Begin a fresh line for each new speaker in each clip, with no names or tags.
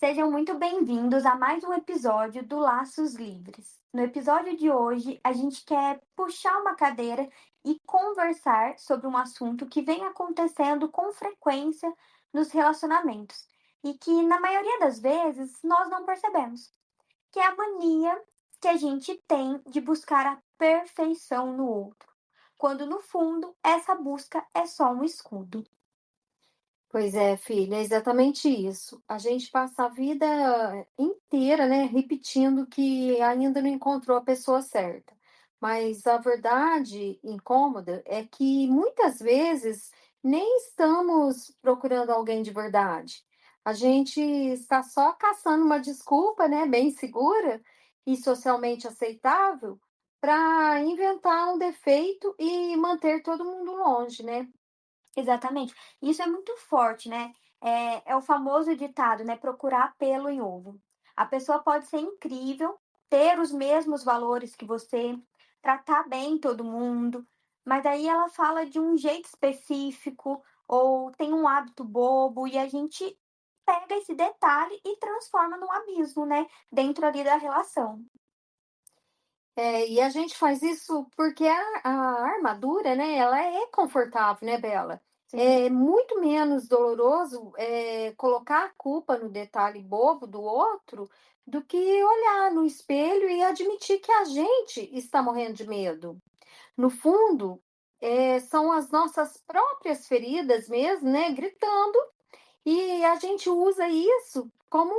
Sejam muito bem-vindos a mais um episódio do Laços Livres. No episódio de hoje, a gente quer puxar uma cadeira e conversar sobre um assunto que vem acontecendo com frequência nos relacionamentos e que, na maioria das vezes, nós não percebemos, que é a mania que a gente tem de buscar a perfeição no outro, quando no fundo essa busca é só um escudo.
Pois é, filha, é exatamente isso. A gente passa a vida inteira, né, repetindo que ainda não encontrou a pessoa certa. Mas a verdade incômoda é que muitas vezes nem estamos procurando alguém de verdade. A gente está só caçando uma desculpa, né, bem segura e socialmente aceitável para inventar um defeito e manter todo mundo longe, né?
Exatamente. Isso é muito forte, né? É o famoso ditado, né? Procurar pelo em ovo. A pessoa pode ser incrível, ter os mesmos valores que você, tratar bem todo mundo, mas aí ela fala de um jeito específico ou tem um hábito bobo e a gente pega esse detalhe e transforma num abismo, né? Dentro ali da relação.
E a gente faz isso porque a armadura, né, ela é confortável, né, Bela?
Sim.
É muito menos doloroso, colocar a culpa no detalhe bobo do outro do que olhar no espelho e admitir que a gente está morrendo de medo. No fundo, são as nossas próprias feridas mesmo, né, gritando, e a gente usa isso como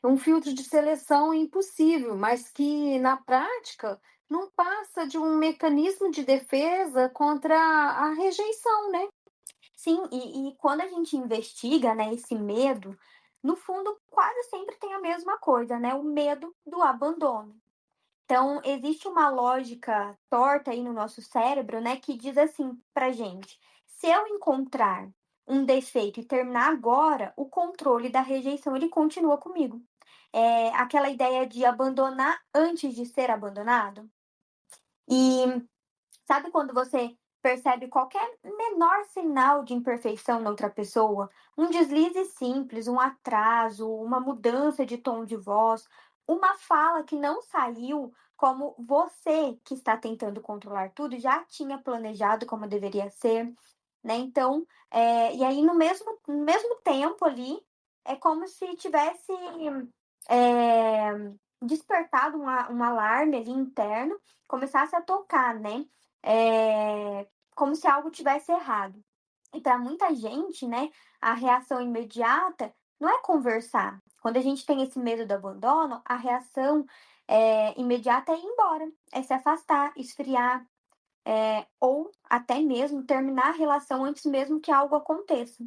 um filtro de seleção impossível, mas que na prática não passa de um mecanismo de defesa contra a rejeição, né?
Sim, e quando a gente investiga, né, esse medo, no fundo quase sempre tem a mesma coisa, né, o medo do abandono. Então, existe uma lógica torta aí no nosso cérebro, né, que diz assim pra gente: se eu encontrar um defeito e terminar agora, o controle da rejeição ele continua comigo. É aquela ideia de abandonar antes de ser abandonado. E sabe quando você percebe qualquer menor sinal de imperfeição na outra pessoa? Um deslize simples, um atraso, uma mudança de tom de voz, uma fala que não saiu como você que está tentando controlar tudo já tinha planejado como deveria ser, né? Então, e aí no mesmo tempo ali, é como se tivesse despertado um alarme ali interno, começasse a tocar, né? Como se algo tivesse errado. E para muita gente, né, a reação imediata não é conversar. Quando a gente tem esse medo do abandono, a reação imediata é ir embora, é se afastar, esfriar, ou até mesmo terminar a relação antes mesmo que algo aconteça.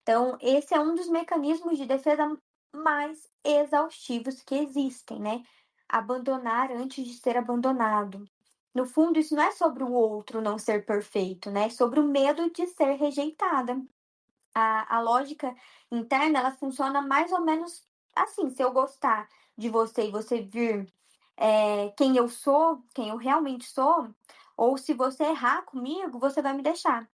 Então, esse é um dos mecanismos de defesa mais exaustivos que existem, né? Abandonar antes de ser abandonado. No fundo, isso não é sobre o outro não ser perfeito, né? É sobre o medo de ser rejeitada. A lógica interna, ela funciona mais ou menos assim: se eu gostar de você e você vir quem eu sou, quem eu realmente sou, ou se você errar comigo, você vai me deixar.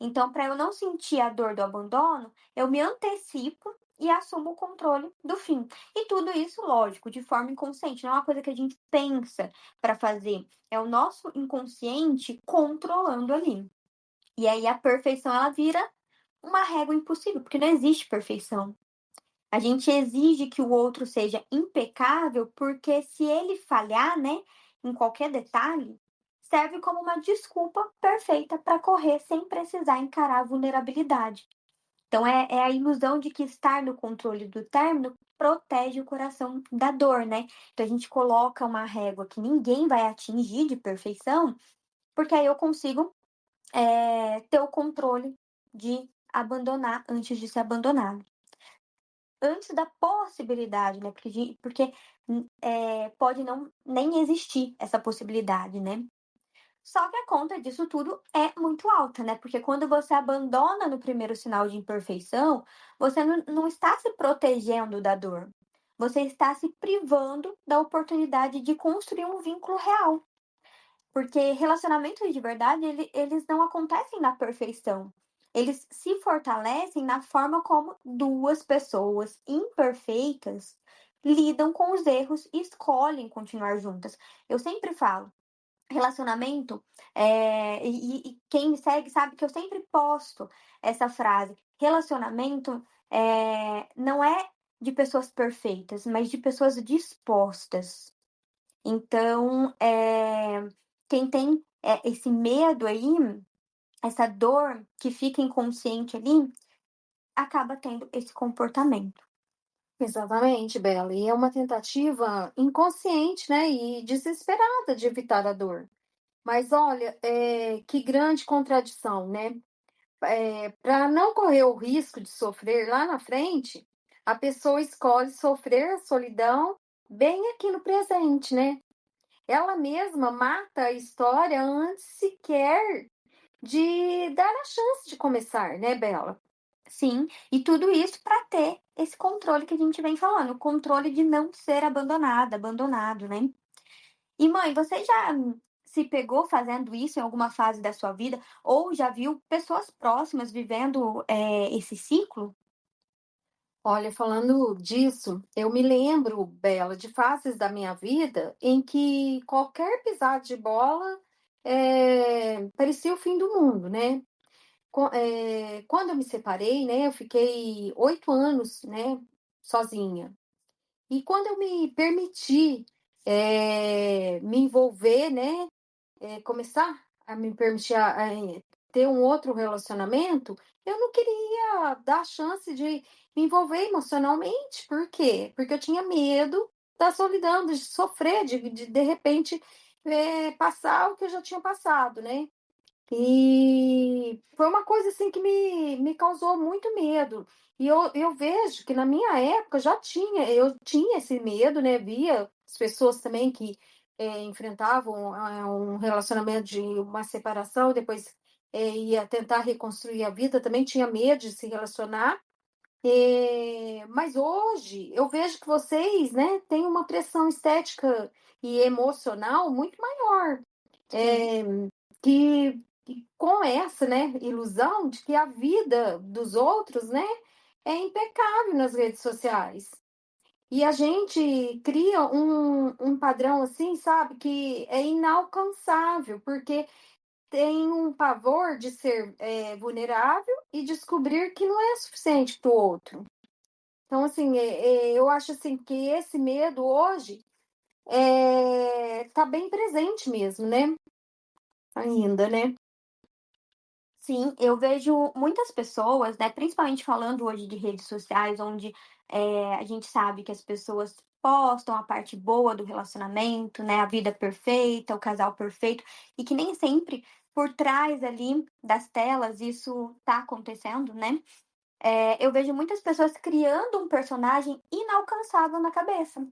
Então, para eu não sentir a dor do abandono, eu me antecipo e assumo o controle do fim. E tudo isso, lógico, de forma inconsciente, não é uma coisa que a gente pensa para fazer, é o nosso inconsciente controlando ali. E aí a perfeição ela vira uma régua impossível, porque não existe perfeição. A gente exige que o outro seja impecável, porque se ele falhar, né, em qualquer detalhe, serve como uma desculpa perfeita para correr sem precisar encarar a vulnerabilidade. Então, é a ilusão de que estar no controle do término protege o coração da dor, né? Então, a gente coloca uma régua que ninguém vai atingir de perfeição, porque aí eu consigo ter o controle de abandonar antes de ser abandonado. Antes da possibilidade, né, porque pode não nem existir essa possibilidade, né. Só que a conta disso tudo é muito alta, né, porque quando você abandona no primeiro sinal de imperfeição, você não está se protegendo da dor, você está se privando da oportunidade de construir um vínculo real, porque relacionamentos de verdade eles não acontecem na perfeição. eles se fortalecem na forma como duas pessoas imperfeitas lidam com os erros e escolhem continuar juntas. Eu sempre falo, relacionamento, e quem me segue sabe que eu sempre posto essa frase: relacionamento não é de pessoas perfeitas, mas de pessoas dispostas. Então, quem tem esse medo aí, essa dor que fica inconsciente ali, acaba tendo esse comportamento.
Exatamente, Bela. E é uma tentativa inconsciente, né, e desesperada de evitar a dor. Mas olha, que grande contradição, né? Para não correr o risco de sofrer lá na frente, a pessoa escolhe sofrer a solidão bem aqui no presente, né? Ela mesma mata a história antes sequer de dar a chance de começar, né, Bela?
Sim, e tudo isso para ter esse controle que a gente vem falando, o controle de não ser abandonada, abandonado, né. E mãe, você já se pegou fazendo isso em alguma fase da sua vida ou já viu pessoas próximas vivendo, esse ciclo?
Olha, falando disso, eu me lembro, Bela, de fases da minha vida em que qualquer pisada de bola parecia o fim do mundo, né? Quando eu me separei, né, eu fiquei 8 anos, né, sozinha. E quando eu me permiti me envolver, né, começar a me permitir ter um outro relacionamento, eu não queria dar a chance de me envolver emocionalmente. Por quê? Porque eu tinha medo da solidão, de sofrer, de repente, passar o que eu já tinha passado, né? E foi uma coisa assim que me causou muito medo. E eu vejo que na minha época eu tinha esse medo, né? Via as pessoas também que enfrentavam um relacionamento de uma separação, depois ia tentar reconstruir a vida, também tinha medo de se relacionar. Mas hoje eu vejo que vocês, né, têm uma pressão estética e emocional muito maior.
Sim.
Eh, que com essa, né, ilusão de que a vida dos outros, né, é impecável nas redes sociais. E a gente cria um padrão assim, sabe, que é inalcançável, porque tem um pavor de ser vulnerável e descobrir que não é suficiente para o outro. Então, assim, eu acho assim que esse medo hoje tá bem presente mesmo, né? Ainda, né?
Sim, eu vejo muitas pessoas, né, principalmente falando hoje de redes sociais, onde a gente sabe que as pessoas postam a parte boa do relacionamento, né, a vida perfeita, o casal perfeito, e que nem sempre por trás ali das telas isso tá acontecendo, né? Eu vejo muitas pessoas criando um personagem inalcançável na cabeça.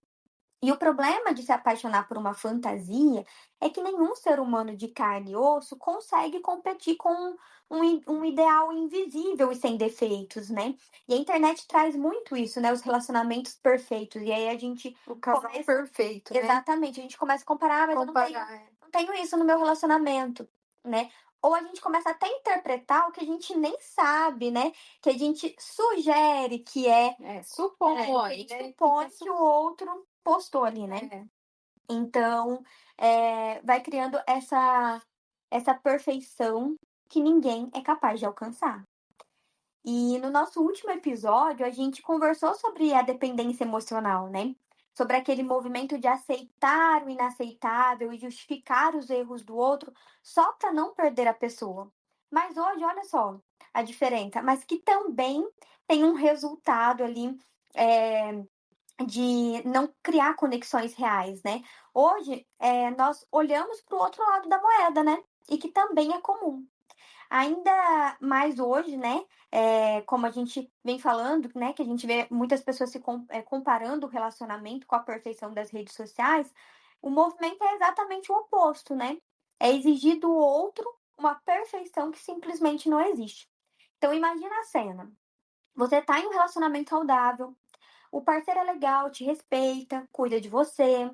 E o problema de se apaixonar por uma fantasia é que nenhum ser humano de carne e osso consegue competir com um ideal invisível e sem defeitos, né? E a internet traz muito isso, né? Os relacionamentos perfeitos. E aí a gente
O casal
começa.
perfeito, né?
Exatamente, a gente começa a comparar, mas eu não tenho,
Comparar.
não tenho isso no meu relacionamento, né? Ou a gente começa até a interpretar o que a gente nem sabe, né? Que a gente sugere que
Supõe,
que a gente
né?
supõe que o outro postou ali, né?
É.
Então, vai criando essa perfeição que ninguém é capaz de alcançar. E no nosso último episódio, a gente conversou sobre a dependência emocional, né? Sobre aquele movimento de aceitar o inaceitável e justificar os erros do outro só para não perder a pessoa. Mas hoje, olha só a diferença, mas que também tem um resultado ali é, de não criar conexões reais, né? Hoje, nós olhamos para o outro lado da moeda, né? E que também é comum. Ainda mais hoje, né? Como a gente vem falando, né? Que a gente vê muitas pessoas comparando o relacionamento com a perfeição das redes sociais. O movimento é exatamente o oposto, né? É exigir do outro uma perfeição que simplesmente não existe. Então, imagina a cena. Você está em um relacionamento saudável, o parceiro é legal, te respeita, cuida de você,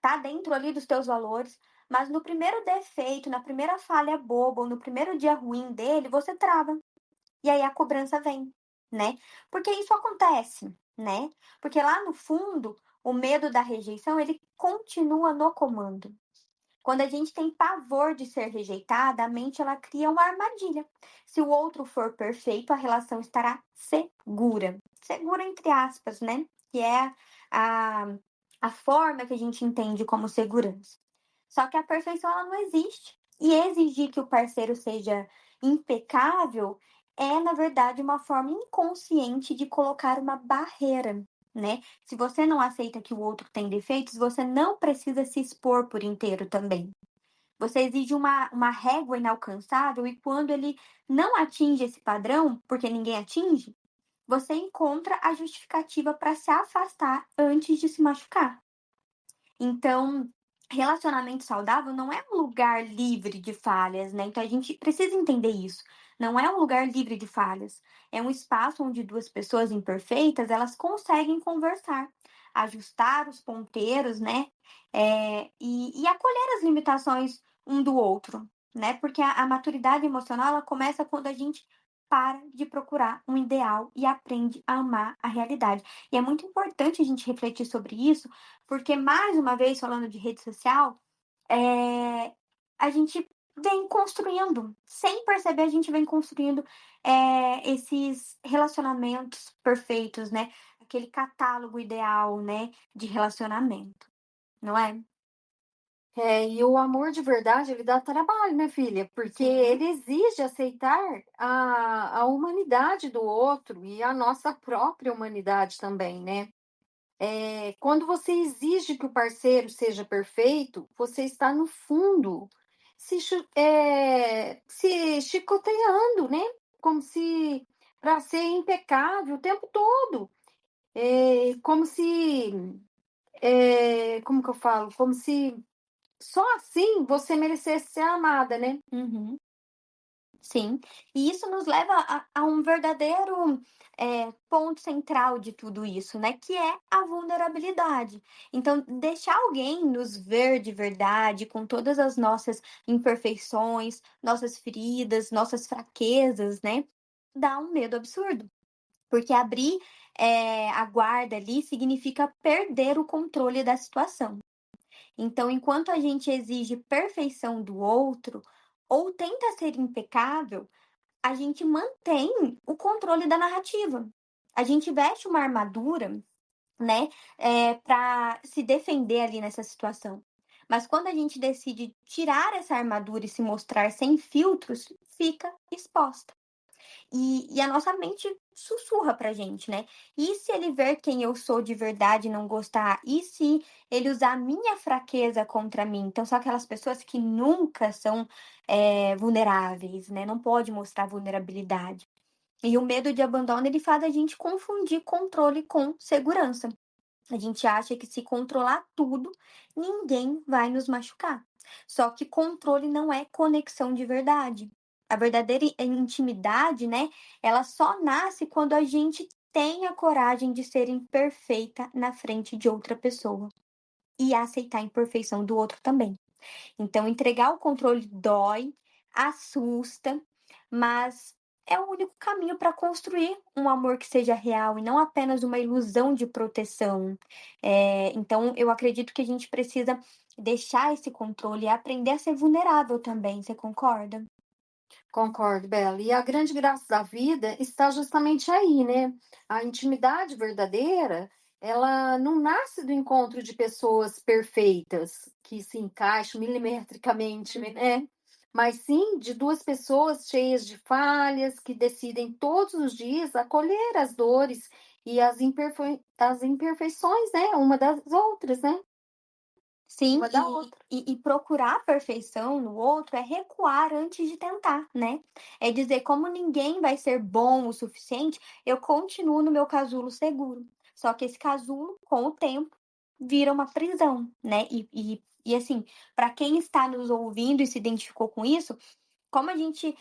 tá dentro ali dos teus valores, mas no primeiro defeito, na primeira falha boba ou no primeiro dia ruim dele, você trava. E aí a cobrança vem, né? Porque isso acontece, né? Porque lá no fundo, o medo da rejeição, ele continua no comando. Quando a gente tem pavor de ser rejeitada, a mente ela cria uma armadilha. Se o outro for perfeito, a relação estará segura. Segura entre aspas, né? Que é a, a forma que a gente entende como segurança. Só que a perfeição ela não existe. E exigir que o parceiro seja impecável é, na verdade, uma forma inconsciente de colocar uma barreira, né? Se você não aceita que o outro tem defeitos, você não precisa se expor por inteiro também. Você exige uma régua inalcançável e quando ele não atinge esse padrão, porque ninguém atinge, você encontra a justificativa para se afastar antes de se machucar. Então, relacionamento saudável não é um lugar livre de falhas, né? Então a gente precisa entender isso. Não é um lugar livre de falhas. É um espaço onde duas pessoas imperfeitas, elas conseguem conversar, ajustar os ponteiros, né? E acolher as limitações um do outro, né? Porque a maturidade emocional, ela começa quando a gente para de procurar um ideal e aprende a amar a realidade. E é muito importante a gente refletir sobre isso, porque, mais uma vez, falando de rede social, a gente vem construindo, sem perceber, a gente vem construindo esses relacionamentos perfeitos, né? Aquele catálogo ideal, né, de relacionamento, não é?
É, e o amor de verdade, ele dá trabalho, né, filha? Porque
Sim.
ele exige aceitar a humanidade do outro e a nossa própria humanidade também, né? Quando você exige que o parceiro seja perfeito, você está, no fundo, se chicoteando, né? Como se para ser impecável o tempo todo. Como se, como que eu falo? Como se só assim você merecesse ser amada, né?
Uhum. Sim, e isso nos leva a um verdadeiro ponto central de tudo isso, né? Que é a vulnerabilidade. Então, deixar alguém nos ver de verdade, com todas as nossas imperfeições, nossas feridas, nossas fraquezas, né? Dá um medo absurdo. Porque abrir a guarda ali significa perder o controle da situação. Então, enquanto a gente exige perfeição do outro, ou tenta ser impecável, a gente mantém o controle da narrativa. A gente veste uma armadura, né, para se defender ali nessa situação. Mas quando a gente decide tirar essa armadura e se mostrar sem filtros, fica exposta. E a nossa mente sussurra pra gente, né? E se ele ver quem eu sou de verdade e não gostar? E se ele usar a minha fraqueza contra mim? Então, são aquelas pessoas que nunca são vulneráveis, né? Não pode mostrar vulnerabilidade. E o medo de abandono, ele faz a gente confundir controle com segurança. A gente acha que se controlar tudo, ninguém vai nos machucar. Só que controle não é conexão de verdade. A verdadeira intimidade, né? Ela só nasce quando a gente tem a coragem de ser imperfeita na frente de outra pessoa e aceitar a imperfeição do outro também. Então, entregar o controle dói, assusta, mas é o único caminho para construir um amor que seja real e não apenas uma ilusão de proteção. Então, eu acredito que a gente precisa deixar esse controle e aprender a ser vulnerável também. Você concorda?
Concordo, Bela. E a grande graça da vida está justamente aí, né? A intimidade verdadeira, ela não nasce do encontro de pessoas perfeitas, que se encaixam milimetricamente, né? Mas sim de duas pessoas cheias de falhas, que decidem todos os dias acolher as dores e as imperfeições, né? Uma das outras, né?
Sim,
Uma da outra.
e procurar a perfeição no outro é recuar antes de tentar, né? É dizer, como ninguém vai ser bom o suficiente, eu continuo no meu casulo seguro. Só que esse casulo, com o tempo, vira uma prisão, né? E assim, para quem está nos ouvindo e se identificou com isso, como a gente,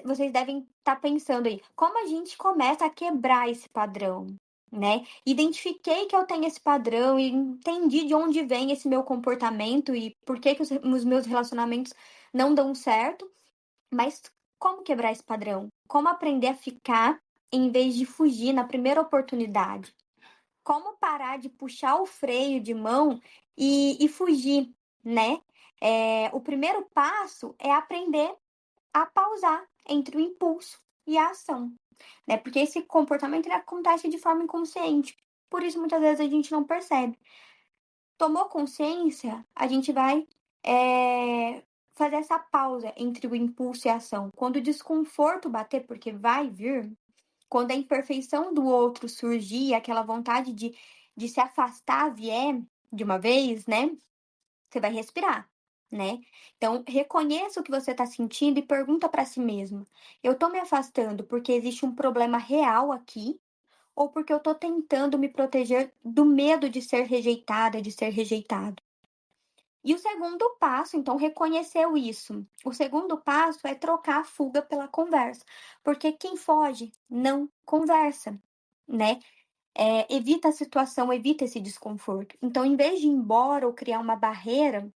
vocês devem estar pensando aí, como a gente começa a quebrar esse padrão? né? Identifiquei que eu tenho esse padrão e entendi de onde vem esse meu comportamento e por que que os meus relacionamentos não dão certo, mas como quebrar esse padrão? Como aprender a ficar em vez de fugir na primeira oportunidade? Como parar de puxar o freio de mão e fugir, né? O primeiro passo é aprender a pausar entre o impulso e a ação, né? Porque esse comportamento ele acontece de forma inconsciente. Por isso, muitas vezes, a gente não percebe. Tomou consciência, a gente vai fazer essa pausa entre o impulso e a ação. Quando o desconforto bater, porque vai vir, quando a imperfeição do outro surgir, aquela vontade de se afastar vier de uma vez, né? Você vai respirar, né? Então, reconheça o que você está sentindo e pergunta para si mesmo: eu estou me afastando porque existe um problema real aqui? Ou porque eu estou tentando me proteger do medo de ser rejeitada, de ser rejeitado? E o segundo passo, então, reconheceu isso. O segundo passo é trocar a fuga pela conversa, porque quem foge não conversa, né? Evita a situação, evita esse desconforto. Então, em vez de ir embora ou criar uma barreira,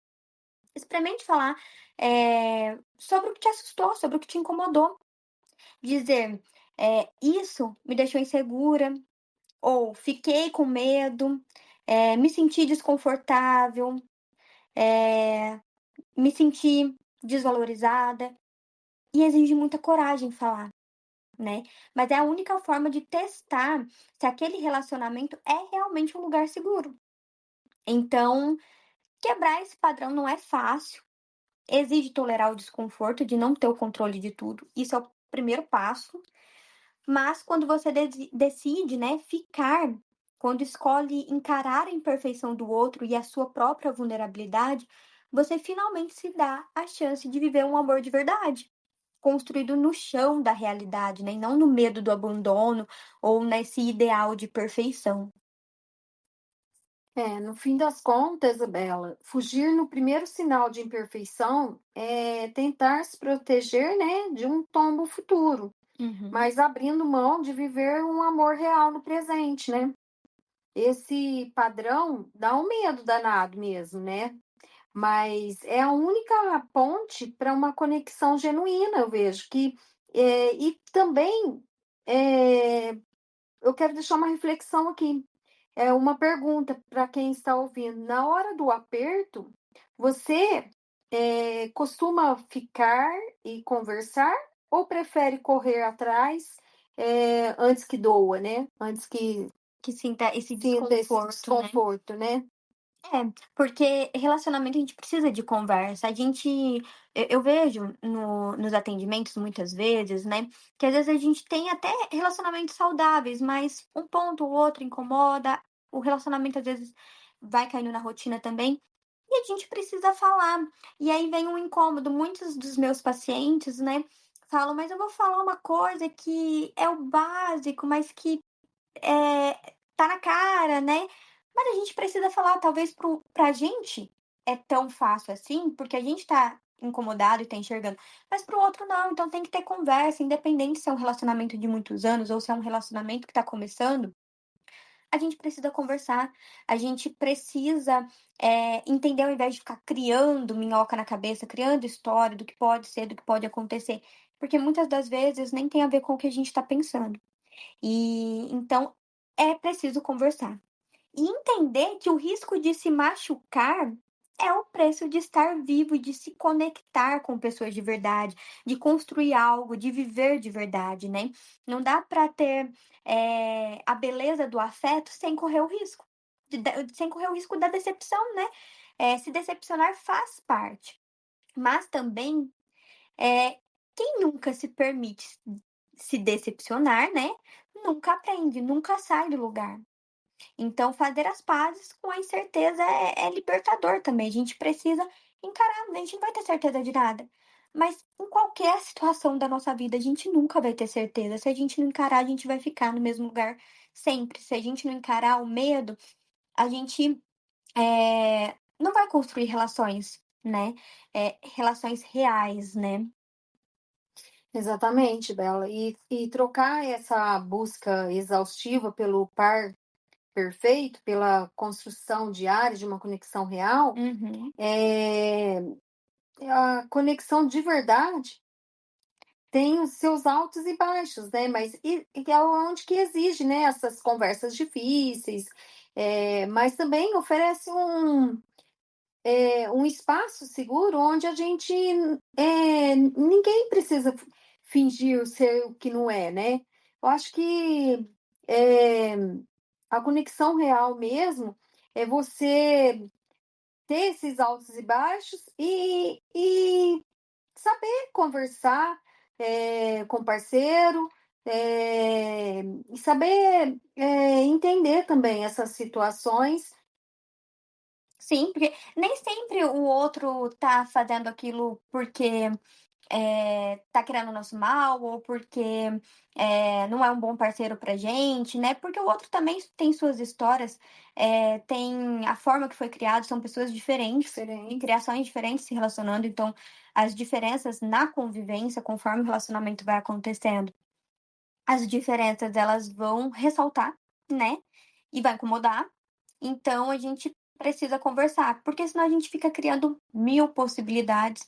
experimente falar sobre o que te assustou, sobre o que te incomodou. Dizer, isso me deixou insegura, ou fiquei com medo, me senti desconfortável, eh, me senti desvalorizada. E exige muita coragem falar, né? Mas é a única forma de testar se aquele relacionamento é realmente um lugar seguro. Então, quebrar esse padrão não é fácil. Exige tolerar o desconforto de não ter o controle de tudo. Isso é o primeiro passo. Mas quando você decide, né, ficar, quando escolhe encarar a imperfeição do outro e a sua própria vulnerabilidade, você finalmente se dá a chance de viver um amor de verdade, construído no chão da realidade, né, e não no medo do abandono ou nesse ideal de perfeição.
No fim das contas, Isabela, fugir no primeiro sinal de imperfeição é tentar se proteger, né, de um tombo futuro,
Uhum.
mas abrindo mão de viver um amor real no presente, né? Esse padrão dá um medo danado mesmo, né? Mas é a única ponte para uma conexão genuína, eu vejo que e também eu quero deixar uma reflexão aqui. É uma pergunta para quem está ouvindo. Na hora do aperto, você, costuma ficar e conversar ou prefere correr atrás, antes que doa, né? Antes que
Que sinta esse
sinta esse
desconforto, né?
desconforto, né?
Porque relacionamento a gente precisa de conversa. Eu vejo nos atendimentos muitas vezes, né, que às vezes a gente tem até relacionamentos saudáveis, mas um ponto ou outro incomoda, o relacionamento às vezes vai caindo na rotina também, e a gente precisa falar. E aí vem um incômodo. Muitos dos meus pacientes, né, falam, mas eu vou falar uma coisa que é o básico, mas que tá na cara, né. Mas a gente precisa falar, talvez pra gente é tão fácil assim, porque a gente tá incomodado e tá enxergando, mas para o outro não, então tem que ter conversa, independente se é um relacionamento de muitos anos ou se é um relacionamento que tá começando, a gente precisa conversar, a gente precisa, entender ao invés de ficar criando minhoca na cabeça, criando história do que pode ser, do que pode acontecer, porque muitas das vezes nem tem a ver com o que a gente tá pensando. E então é preciso conversar. E entender que o risco de se machucar é o preço de estar vivo e de se conectar com pessoas de verdade, de construir algo, de viver de verdade, né? Não dá para ter a beleza do afeto sem correr o risco, sem correr o risco da decepção, né? Se decepcionar faz parte, mas também quem nunca se permite se decepcionar, né? Nunca aprende, nunca sai do lugar. Então, fazer as pazes com a incerteza é libertador também. A gente precisa encarar, a gente não vai ter certeza de nada. Mas em qualquer situação da nossa vida, a gente nunca vai ter certeza. Se a gente não encarar, a gente vai ficar no mesmo lugar sempre. Se a gente não encarar o medo, a gente não vai construir relações, né? Relações reais, né?
Exatamente, Bela. E trocar essa busca exaustiva pelo par perfeito, pela construção diária de uma conexão real,
Uhum.
é a conexão de verdade tem os seus altos e baixos, né, mas e é onde que exige, né, essas conversas difíceis, mas também oferece um espaço seguro onde a gente, ninguém precisa fingir ser o que não é, né. Eu acho que, eh, a conexão real mesmo é você ter esses altos e baixos e saber conversar, com o parceiro, e saber, entender também essas situações.
Sim, porque nem sempre o outro tá fazendo aquilo porque tá querendo o nosso mal ou porque, não é um bom parceiro pra gente, né, porque o outro também tem suas histórias, tem a forma que foi criado, são pessoas diferentes, em
Diferente.
criações diferentes se relacionando, então as diferenças na convivência, conforme o relacionamento vai acontecendo, as diferenças elas vão ressaltar, né, e vai incomodar, então a gente precisa conversar, porque senão a gente fica criando 1000 possibilidades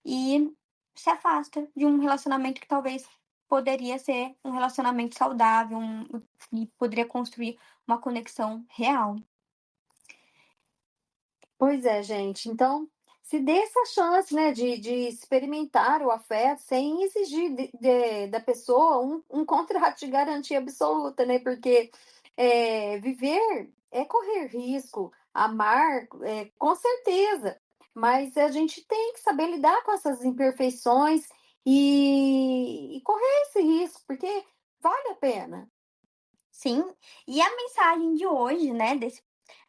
e se afasta de um relacionamento que talvez poderia ser um relacionamento saudável, e poderia construir uma conexão real.
Pois é, gente. Então, se dê essa chance, né, de experimentar o afeto sem exigir da pessoa um contrato de garantia absoluta, né? Porque viver é correr risco, amar, com certeza, mas a gente tem que saber lidar com essas imperfeições e correr esse risco, porque vale a pena.
Sim, e a mensagem de hoje, né,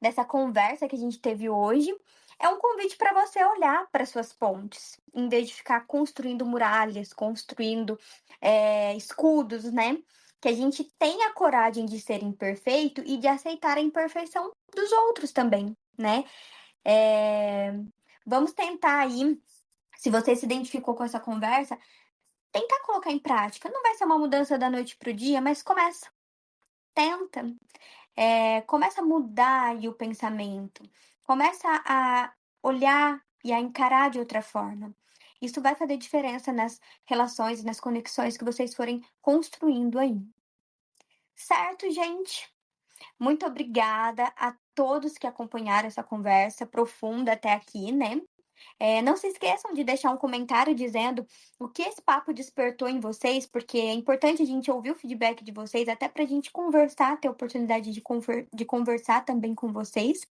dessa conversa que a gente teve hoje, é um convite para você olhar para suas pontes, em vez de ficar construindo muralhas, construindo escudos, né? Que a gente tenha a coragem de ser imperfeito e de aceitar a imperfeição dos outros também, né? Eh, Vamos tentar aí, se você se identificou com essa conversa, tentar colocar em prática. Não vai ser uma mudança da noite para o dia, mas começa, tenta. Começa a mudar aí o pensamento, começa a olhar e a encarar de outra forma. Isso vai fazer diferença nas relações e nas conexões que vocês forem construindo aí. Certo, gente? Muito obrigada a todos que acompanharam essa conversa profunda até aqui, né? Não se esqueçam de deixar um comentário dizendo o que esse papo despertou em vocês, porque é importante a gente ouvir o feedback de vocês, até para a gente conversar, ter a oportunidade de conversar também com vocês.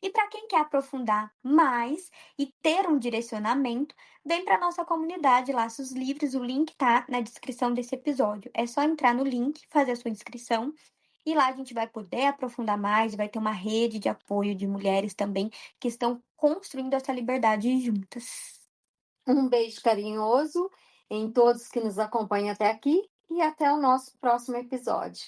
E para quem quer aprofundar mais e ter um direcionamento, vem para nossa comunidade Laços Livres, o link tá na descrição desse episódio. É só entrar no link, fazer a sua inscrição e lá a gente vai poder aprofundar mais, vai ter uma rede de apoio de mulheres também que estão construindo essa liberdade juntas.
Um beijo carinhoso em todos que nos acompanham até aqui e até o nosso próximo episódio.